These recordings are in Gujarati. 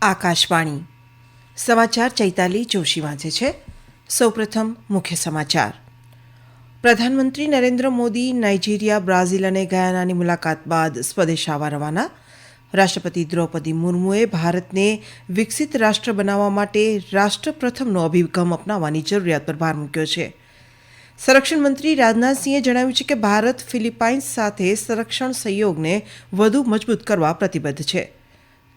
આકાશવાણી સમાચાર ચૈતાલી જોશી વાંચે છે. સૌપ્રથમ મુખ્ય સમાચાર. પ્રધાનમંત્રી નરેન્દ્ર મોદી નાઇજીરિયા, બ્રાઝિલ અને ગયાનાની મુલાકાત બાદ સ્વદેશ આવવા રવાના. રાષ્ટ્રપતિ દ્રૌપદી મુર્મુએ ભારતને વિકસિત રાષ્ટ્ર બનાવવા માટે રાષ્ટ્ર પ્રથમનો અભિગમ અપનાવવાની જરૂરિયાત પર ભાર મૂક્યો છે. સંરક્ષણ મંત્રી રાજનાથસિંહે જણાવ્યું છે કે ભારત ફિલિપાઇન્સ સાથે સંરક્ષણ સહયોગને વધુ મજબૂત કરવા પ્રતિબદ્ધ છે.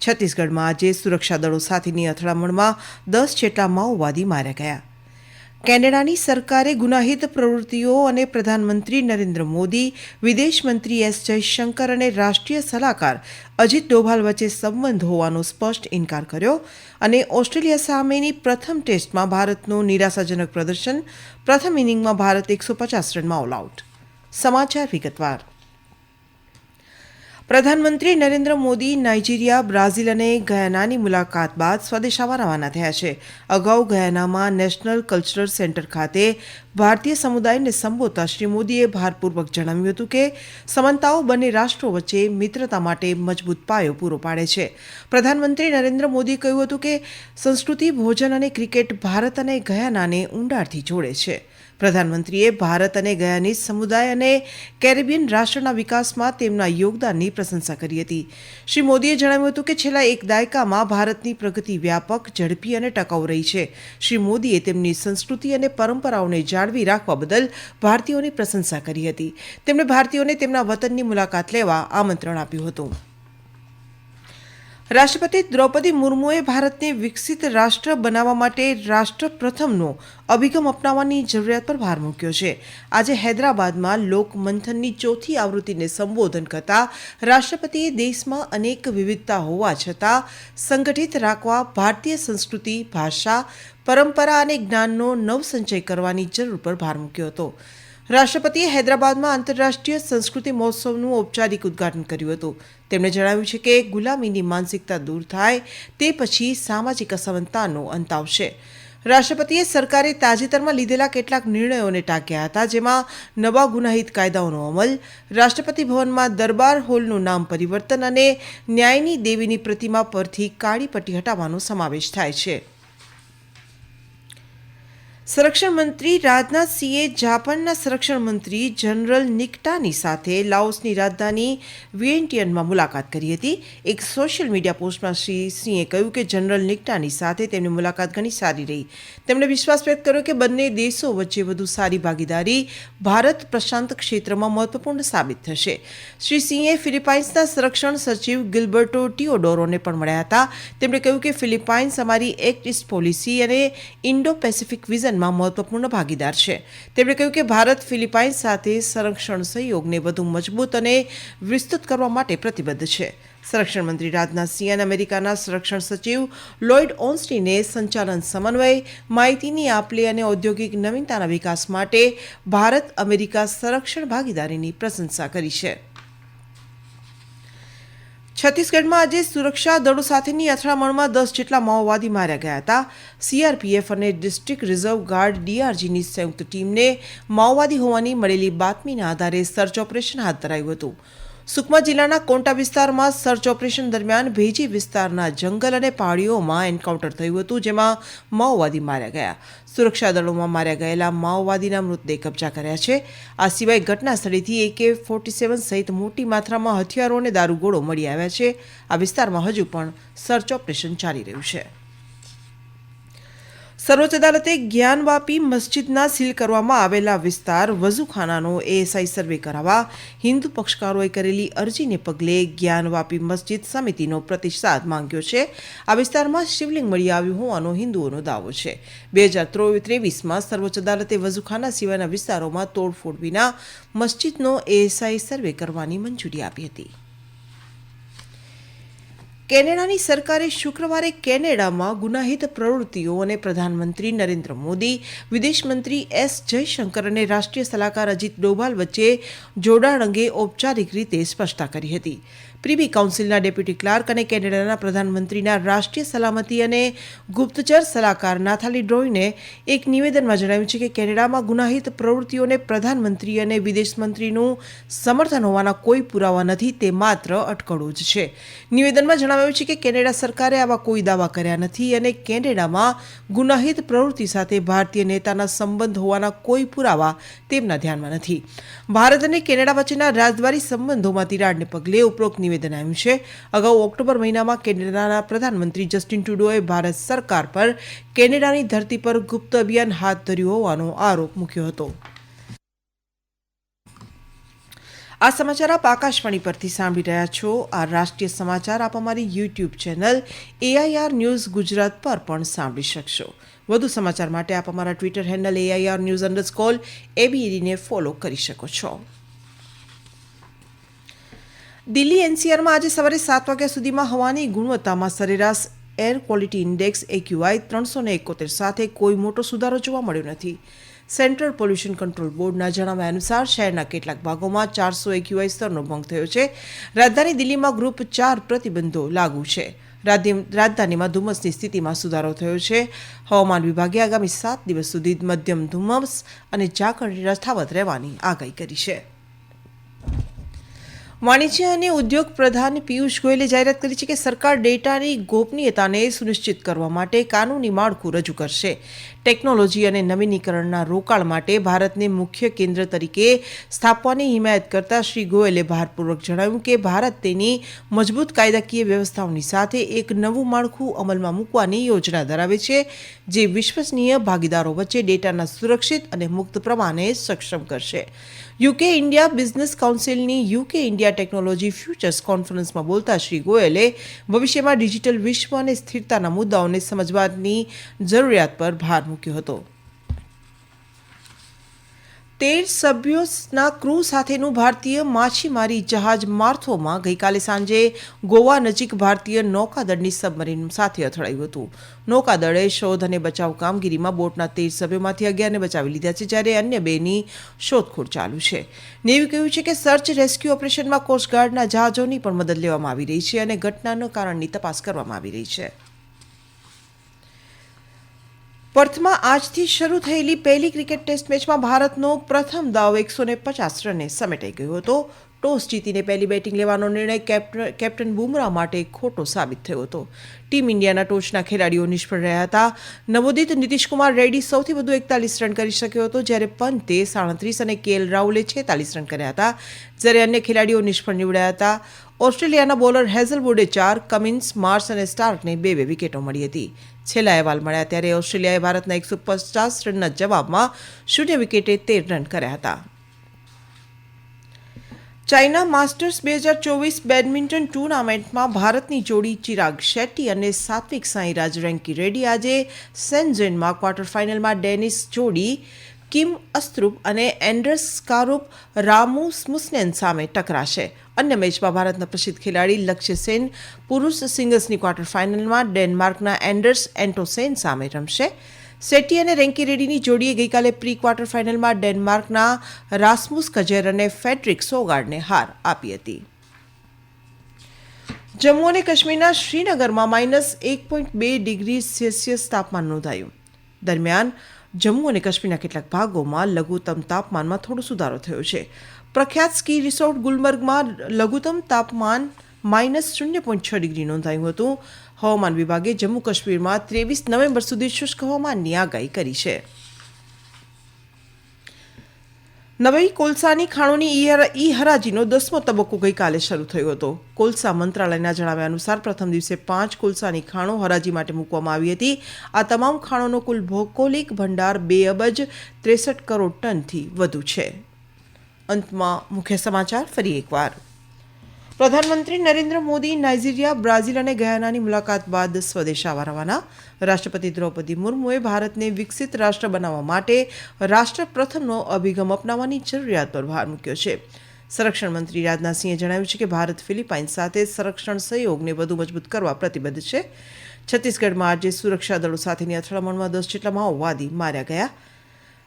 છત્તીસગઢમાં આજે સુરક્ષા દળો સાથેની અથડામણમાં 10 જેટલા માઓવાદી માર્યા ગયા. કેનેડાની સરકારે ગુનાહિત પ્રવૃત્તિઓ અને પ્રધાનમંત્રી નરેન્દ્ર મોદી, વિદેશ મંત્રી એસ જયશંકર અને રાષ્ટ્રીય સલાહકાર અજીત ડોભાલ વચ્ચે સંબંધ હોવાનો સ્પષ્ટ ઇનકાર કર્યો અને ઓસ્ટ્રેલિયા સામેની પ્રથમ ટેસ્ટમાં ભારતનું નિરાશાજનક પ્રદર્શન. પ્રથમ ઇનિંગમાં ભારત 150 રનમાં ઓલ આઉટ. સમાચાર વિગતવાર. પ્રધાનમંત્રી નરેન્દ્ર મોદી નાઇજીરિયા, બ્રાઝિલ અને ગયાનાની મુલાકાત બાદ સ્વદેશ આવવા રવાના થયા છે. અગાઉ ગયાનામાં નેશનલ કલ્ચરલ સેન્ટર ખાતે ભારતીય સમુદાયને સંબોધતા શ્રી મોદીએ ભારપૂર્વક જણાવ્યું હતું કે સમાનતાઓ બંને રાષ્ટ્રો વચ્ચે મિત્રતા માટે મજબૂત પાયો પૂરો પાડે છે. પ્રધાનમંત્રી નરેન્દ્ર મોદીએ કહ્યું હતું કે સંસ્કૃતિ, ભોજન અને ક્રિકેટ ભારત અને ગયાનાને ઊંડાણથી જોડે છે. પ્રધાનમંત્રીએ ભારત અને ગયાનીઝ સમુદાય અને કેરેબિયન રાષ્ટ્રના વિકાસમાં તેમના યોગદાનની પ્રશંસા કરી હતી. શ્રી મોદીએ જણાવ્યું હતું કે છેલ્લા એક દાયકામાં ભારતની પ્રગતિ વ્યાપક, ઝડપી અને ટકાઉ રહી છે. શ્રી મોદીએ તેમની સંસ્કૃતિ અને પરંપરાઓને જાળવી રાખવા બદલ ભારતીયોની પ્રશંસા કરી હતી. તેમણે ભારતીયોને તેમના વતનની મુલાકાત લેવા આમંત્રણ આપ્યું હતું. રાષ્ટ્રપતિ દ્રૌપદી મુર્મુએ ભારતને વિકસિત રાષ્ટ્ર બનાવવા માટે રાષ્ટ્ર પ્રથમનો અભિગમ અપનાવવાની જરૂરિયાત પર ભાર મૂક્યો છે. આજે હૈદરાબાદમાં લોકમંથનની ચોથી આવૃત્તિને સંબોધન કરતા રાષ્ટ્રપતિએ દેશમાં અનેક વિવિધતા હોવા છતાં સંગઠિત રાખવા ભારતીય સંસ્કૃતિ, ભાષા, પરંપરા અને જ્ઞાનનો નવસંચય કરવાની જરૂર પર ભાર મૂક્યો હતો. રાષ્ટ્રપતિએ હૈદરાબાદમાં આંતરરાષ્ટ્રીય સંસ્કૃતિ મહોત્સવનું ઔપચારિક ઉદ્ઘાટન કર્યું હતું. તેમણે જણાવ્યું છે કે ગુલામીની માનસિકતા દૂર થાય તે પછી સામાજિક અસમાનતાનો અંત આવશે. રાષ્ટ્રપતિએ સરકારે તાજેતરમાં લીધેલા કેટલાક નિર્ણયોને ટાંક્યા હતા, જેમાં નવા ગુનાહિત કાયદાઓનો અમલ, રાષ્ટ્રપતિ ભવનમાં દરબાર હોલનું નામ પરિવર્તન અને ન્યાયની દેવીની પ્રતિમા પરથી કાળી પટ્ટી હટાવવાનો સમાવેશ થાય છે. સંરક્ષણ મંત્રી રાજનાથસિંહે જાપાનના સંરક્ષણ મંત્રી જનરલ નિકટાની સાથે લાઓસની રાજધાની વિયેન્ટિયનમાં મુલાકાત કરી હતી. એક સોશિયલ મીડિયા પોસ્ટમાં શ્રી સિંહે કહ્યું કે જનરલ નિકટાની સાથે તેમની મુલાકાત ઘણી સારી રહી. તેમણે વિશ્વાસ વ્યક્ત કર્યો કે બંને દેશો વચ્ચે વધુ સારી ભાગીદારી ભારત પ્રશાંત ક્ષેત્રમાં મહત્વપૂર્ણ સાબિત થશે. શ્રી સિંહે ફિલિપાઇન્સના સંરક્ષણ સચિવ ગિલ્બર્ટો ટિયોડોરોને પણ મળ્યા હતા. તેમણે કહ્યું કે ફિલિપાઇન્સ અમારી એક્ટ ઈસ્ટ પોલિસી અને ઇન્ડો પેસિફિક વિઝન મહત્વપૂર્ણ ભાગીદાર છે. તેમણે કહ્યું કે ભારત ફિલિપાઇન્સ સાથે સંરક્ષણ સહયોગને વધુ મજબૂત અને વિસ્તૃત કરવા માટે પ્રતિબદ્ધ છે. સંરક્ષણ મંત્રી રાજનાથસિંહ અને અમેરિકાના સંરક્ષણ સચિવ લોઇડ ઓસ્ટિને સંચાલન સમન્વય, માહિતીની આપ-લે અને ઔદ્યોગિક નવીનતાના વિકાસ માટે ભારત અમેરિકા સંરક્ષણ ભાગીદારીની પ્રશંસા કરી છે. છત્તીસગઢમાં આજે સુરક્ષા દળો સાથેની અથડામણમાં 10 જેટલા માઓવાદી માર્યા ગયા હતા. સીઆરપીએફ અને ડિસ્ટ્રિક્ટ રિઝર્વ ગાર્ડ ડીઆરજીની સંયુક્ત ટીમને માઓવાદી હોવાની મળેલી બાતમીના આધારે સર્ચ ઓપરેશન હાથ ધરાયું હતું. સુકમા જિલ્લાના કોન્ટા વિસ્તારમાં સર્ચ ઓપરેશન દરમિયાન ભેજી વિસ્તારના જંગલ અને પહાડીઓમાં એન્કાઉન્ટર થયું હતું, જેમાં માઓવાદી માર્યા ગયા. સુરક્ષા દળોમાં માર્યા ગયેલા માઓવાદીના મૃતદેહ કબજા કર્યા છે. આ સિવાય ઘટના સ્થળેથી AK-47 સહિત મોટી માત્રામાં હથિયારો અને દારૂગોળો મળી આવ્યા છે. આ વિસ્તારમાં હજુ પણ સર્ચ ઓપરેશન ચાલી રહ્યું છે. સર્વોચ્ચ અદાલતે જ્ઞાનવાપી મસ્જિદના સીલ કરવામાં આવેલા વિસ્તાર વઝુખાનાનો ASI સર્વે કરાવવા હિન્દુ પક્ષકારોએ કરેલી અરજીને પગલે જ્ઞાનવાપી મસ્જિદ સમિતિનો પ્રતિસાદ માંગ્યો છે. આ વિસ્તારમાં શિવલિંગ મળી આવ્યું હોવાનો હિન્દુઓનો દાવો છે. 2023માં સર્વોચ્ચ અદાલતે વઝુખાના સિવાયના વિસ્તારોમાં તોડફોડ વિના મસ્જિદનો ASI સર્વે કરવાની મંજૂરી આપી હતી. કેનેડાની સરકારે શુક્રવારે કેનેડામાં ગુનાહિત પ્રવૃત્તિઓ અને પ્રધાનમંત્રી નરેન્દ્ર મોદી, વિદેશ મંત્રી એસ જયશંકર અને રાષ્ટ્રીય સલાહકાર અજીત ડોભાલ વચ્ચે જોડાણ અંગે ઔપચારિક રીતે સ્પષ્ટતા કરી હતી. પ્રીવી કાઉન્સિલના ડેપ્યુટી ક્લાર્ક અને કેનેડાના પ્રધાનમંત્રીના રાષ્ટ્રીય સલામતી અને ગુપ્તચર સલાહકાર નાથાલી ડ્રોઈને એક નિવેદનમાં જણાવ્યું છે કે કેનેડામાં ગુનાહિત પ્રવૃત્તિઓને પ્રધાનમંત્રી અને વિદેશ મંત્રીનું સમર્થન હોવાના કોઈ પુરાવા નથી, તે માત્ર અટકળો જ છે. નિવેદનમાં જણાવાયું છે કે કેનેડા સરકારે આવા કોઈ દાવા કર્યા નથી અને કેનેડામાં ગુનાહિત પ્રવૃત્તિ સાથે ભારતીય નેતાના સંબંધ હોવાના કોઈ પુરાવા તેમના ધ્યાનમાં નથી. ભારત અને કેનેડા વચ્ચેના રાજદ્વારી સંબંધોમાં તિરાડને પગલે ઉપરોક્ત નિવેદન આવ્યું છે. અગાઉ ઓક્ટોબર મહિનામાં કેનેડાના પ્રધાનમંત્રી જસ્ટિન ટ્રુડોએ ભારત સરકાર પર કેનેડાની ધરતી પર ગુપ્ત અભિયાન હાથ ધર્યું હોવાનો આરોપ મૂક્યો હતો. આ સમાચાર આપ આકાશવાણી પરથી સાંભળી રહ્યા છો. આ રાષ્ટ્રીય સમાચાર આપ અમારી YouTube channel AIR news Gujarat પર પણ સાંભળી શકશો. વધુ સમાચાર માટે આપ અમારા ટ્વિટર હેન્ડલ AIR_ABED ને ફોલો કરી શકો છો. દિલ્હી NCRમાં આજે સવારે 7 વાગ્યા સુધીમાં હવાની ગુણવત્તામાં સરેરાશ એર ક્વોલિટી ઇન્ડેક્સ AQI 371 સાથે કોઈ મોટો સુધારો જોવા મળ્યો નથી. સેન્ટ્રલ પોલ્યુશન કંટ્રોલ બોર્ડના જણાવ્યા અનુસાર શહેરના કેટલાક ભાગોમાં 400 AQI સ્તરનો ભંગ થયો છે. રાજધાની દિલ્હીમાં ગ્રુપ 4 પ્રતિબંધો લાગુ છે. રાજધાનીમાં ધુમ્મસની સ્થિતિમાં સુધારો થયો છે. હવામાન વિભાગે આગામી 7 દિવસ સુધી મધ્યમ ધુમ્મસ અને ઝાકળ યથાવત રહેવાની આગાહી કરી છે. વાણિજ્ય અને ઉદ્યોગ પ્રધાન પિયુષ ગોયલે જાહેરાત કરી છે કે સરકાર ડેટાની ગોપનીયતાને સુનિશ્ચિત કરવા માટે કાનૂની માળખું રજૂ કરશે. ટેકનોલોજી અને નવીનીકરણના રોકાણ માટે ભારતને મુખ્ય કેન્દ્ર તરીકે સ્થાપવાની હિમાયત કરતા શ્રી ગોયલે ભારપૂર્વક જણાવ્યું કે ભારત તેની મજબૂત કાયદાકીય વ્યવસ્થાઓની સાથે એક નવું માળખું અમલમાં મૂકવાની યોજના ધરાવે છે, જે વિશ્વસનીય ભાગીદારો વચ્ચે ડેટાના સુરક્ષિત અને મુક્ત પ્રવાહને સક્ષમ કરશે. UK ઇન્ડિયા બિઝનેસ કાઉન્સિલની UK ઇન્ડિયા ટેકનોલોજી ફ્યુચર્સ કોન્ફરન્સમાં બોલતા શ્રી ગોયલે ભવિષ્યમાં ડિજિટલ વિશ્વ અને સ્થિરતાના મુદ્દાઓને સમજવાની જરૂરિયાત પર ભાર મૂક્યો હતો. 13 સભ્યોના ક્રૂ સાથેનું ભારતીય માછીમારી જહાજ માર્થોમાં ગઈકાલે સાંજે ગોવા નજીક ભારતીય નૌકાદળની સબમરીન સાથે અથડાયું હતું. નૌકાદળે શોધ અને બચાવ કામગીરીમાં બોટના 13 સભ્યોમાંથી 11ને બચાવી લીધા છે, જ્યારે અન્ય 2ની શોધખોળ ચાલુ છે. નેવી કહ્યું છે કે સર્ચ રેસ્ક્યુ ઓપરેશનમાં કોસ્ટગાર્ડના જહાજોની પણ મદદ લેવામાં આવી રહી છે અને ઘટનાના કારણની તપાસ કરવામાં આવી રહી છે. પર્થમાં આજથી શરૂ થયેલી પહેલી ક્રિકેટ ટેસ્ટ મેચમાં ભારતનો પ્રથમ દાવ 150 રને સમેટાઈ ગયો હતો. ટોસ જીતીને પહેલી બેટિંગ લેવાનો નિર્ણય કેપ્ટન બુમરાહ માટે ખોટો સાબિત થયો હતો. ટીમ ઇન્ડિયાના ટોચના ખેલાડીઓ નિષ્ફળ રહ્યા હતા. નવોદિત નીતિશકુમાર રેડ્ડી સૌથી વધુ 41 રન કરી શક્યો હતો, જ્યારે પંતે 37 અને KL રાહુલે 46 રન કર્યા હતા, જ્યારે અન્ય ખેલાડીઓ નિષ્ફળ નીવડ્યા હતા. ઓસ્ટ્રેલિયાના બોલર હેઝલવુડે 4, કમિન્સ, માર્સ અને સ્ટાર્કને 2 વિકેટો મળી હતી. છેલ્લા અહેવાલ મળ્યા ત્યારે ઓસ્ટ્રેલિયાએ ભારતના 150 રનના જવાબમાં 0 વિકેટે 13 રન કર્યા હતા. ચાઇના માસ્ટર્સ 2024 બેડમિન્ટન ટૂર્નામેન્ટમાં ભારતની જોડી ચિરાગ શેટ્ટી અને સાત્વિક સાંઈરાજ રેન્કી રેડ્ડી આજે શેન્ઝેનમાં ક્વાર્ટર ફાઇનલમાં ડેનિસ જોડી કિમ અસ્ત્રુપ અને એન્ડર્સ સ્કારુપ રામુસ્મુસેન સામે ટકરાશે. અન્ય મેચમાં ભારતના પ્રસિદ્ધ ખેલાડી લક્ષ્ય સેન પુરુષ સિંગલ્સની ક્વાર્ટર ફાઇનલમાં ડેનમાર્કના એન્ડર્સ એન્ટોસેન સામે રમશે. શેટ્ટી અને રેન્કી રેડ્ડીની જોડીએ ગઈકાલે પ્રી ક્વાર્ટર ફાઇનલમાં ડેનમાર્કના રાસ્મુસ કજેર અને ફેડરિક સોગાર્ડને હાર આપી હતી. જમ્મુ અને કાશ્મીરના શ્રીનગરમાં -1.2 ડિગ્રી સેલ્સિયસ તાપમાન નોંધાયું. દરમિયાન જમ્મુ અને કાશ્મીરના કેટલાક ભાગોમાં લઘુત્તમ તાપમાનમાં થોડો સુધારો થયો છે. પ્રખ્યાત સ્કી રિસોર્ટ ગુલમર્ગમાં લઘુત્તમ તાપમાન -0.6 ડિગ્રી નોંધાયું હતું. હવામાન વિભાગે જમ્મુ કાશ્મીરમાં 23 નવેમ્બર સુધી શુષ્ક હવામાનની આગાહી કરી છે. નવી કોલસાની ખાણોની ઈ-હરાજીનો 10મો તબક્કો ગઈકાલે શરૂ થયો હતો. કોલસા મંત્રાલયના જણાવ્યા અનુસાર પ્રથમ દિવસે 5 કોલસાની ખાણો હરાજી માટે મૂકવામાં આવી હતી. આ તમામ ખાણોનો કુલ ભૌગોલિક ભંડાર 2 અબજ 63 કરોડ ટનથી વધુ છે. અંતમાં મુખ્ય સમાચાર ફરી એકવાર. પ્રધાનમંત્રી નરેન્દ્ર મોદી નાઇજીરિયા, બ્રાઝિલ અને ગયાનાની મુલાકાત બાદ સ્વદેશ આવવા રવાના. રાષ્ટ્રપતિ દ્રૌપદી મુર્મુએ ભારતને વિકસિત રાષ્ટ્ર બનાવવા માટે રાષ્ટ્ર પ્રથમનો અભિગમ અપનાવવાની જરૂરિયાત પર ભાર મૂક્યો છે. સંરક્ષણ મંત્રી રાજનાથસિંહે જણાવ્યું છે કે ભારત ફિલિપાઇન્સ સાથે સંરક્ષણ સહયોગને વધુ મજબૂત કરવા પ્રતિબદ્ધ છે. છત્તીસગઢમાં આજે સુરક્ષા દળો સાથેની અથડામણમાં 10 જેટલા માઓવાદી માર્યા ગયા.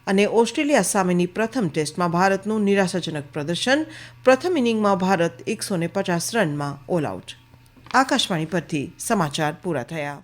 અને ઓસ્ટ્રેલિયા સામેની પ્રથમ ટેસ્ટમાં ભારતનું નિરાશાજનક પ્રદર્શન. પ્રથમ ઇનિંગમાં ભારત 150 રનમાં ઓલ આઉટ. આકાશવાણી પરથી સમાચાર પૂરા થયા.